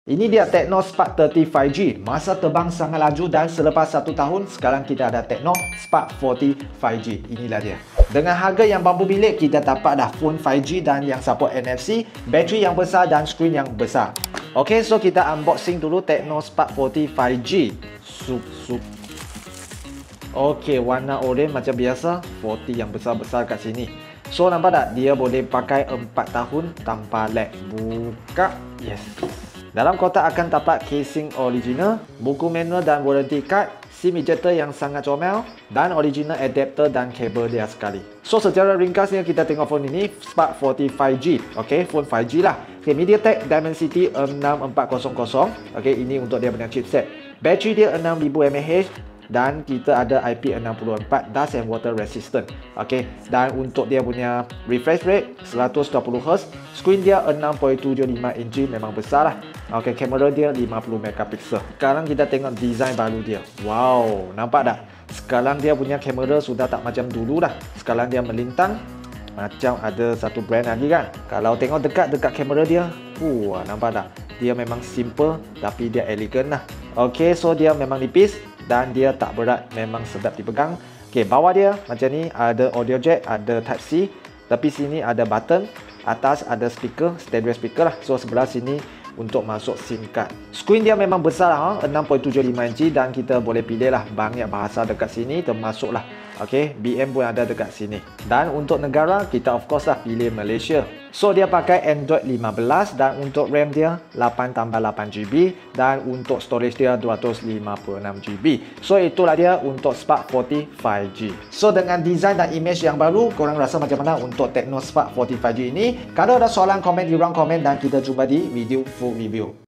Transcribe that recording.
Ini dia Tecno Spark 30 5G. Masa terbang sangat laju dan selepas 1 tahun, sekarang kita ada Tecno Spark 40 5G. Inilah dia. Dengan harga yang mampu bilik, kita dapat dah phone 5G dan yang support NFC, bateri yang besar dan skrin yang besar. Ok, so kita unboxing dulu Tecno Spark 40 5G. Ok, warna orange macam biasa, 40 yang besar-besar kat sini. So, nampak tak? Dia boleh pakai 4 tahun tanpa lag. Buka. Yes. Dalam kotak akan dapat casing original, buku manual dan warranty card, SIM ejector yang sangat comel, dan original adapter dan kabel dia sekali. So, secara ringkasnya kita tengok phone ini, Spark 40 5G. Ok, phone 5G lah. Ok, MediaTek Dimensity 6400. Ok, ini untuk dia punya chipset. Bateri dia 6000 mAh. Dan kita ada IP64 dust and water resistant. Ok, dan untuk dia punya refresh rate 120Hz, skrin dia 6.75 inci, memang besar lah. Ok, kamera dia 50 megapiksel. Sekarang kita tengok design baru dia. Wow, nampak tak? Sekarang dia punya kamera sudah tak macam dulu dah. Sekarang dia melintang macam ada satu brand lagi kan. Kalau tengok dekat kamera dia, nampak tak? Dia memang simple tapi dia elegan lah. Ok, so dia memang nipis dan dia tak berat, memang sedap dipegang. Ok, bawah dia macam ni ada audio jack, ada type C. Tepi sini ada button, atas ada speaker, stereo speaker lah. So sebelah sini untuk masuk SIM card. Skrin dia memang besar 6.75 inci dan kita boleh pilih lah banyak bahasa dekat sini termasuk lah. Ok, BM pun ada dekat sini. Dan untuk negara kita of course lah pilih Malaysia. So dia pakai Android 15 dan untuk RAM dia 8+8GB dan untuk storage dia 256GB. So itulah dia untuk Spark 40 5G. So dengan design dan image yang baru, korang rasa macam mana untuk Tecno Spark 40 5G ini? Kalau ada soalan, komen di ruang komen dan kita jumpa di video full review.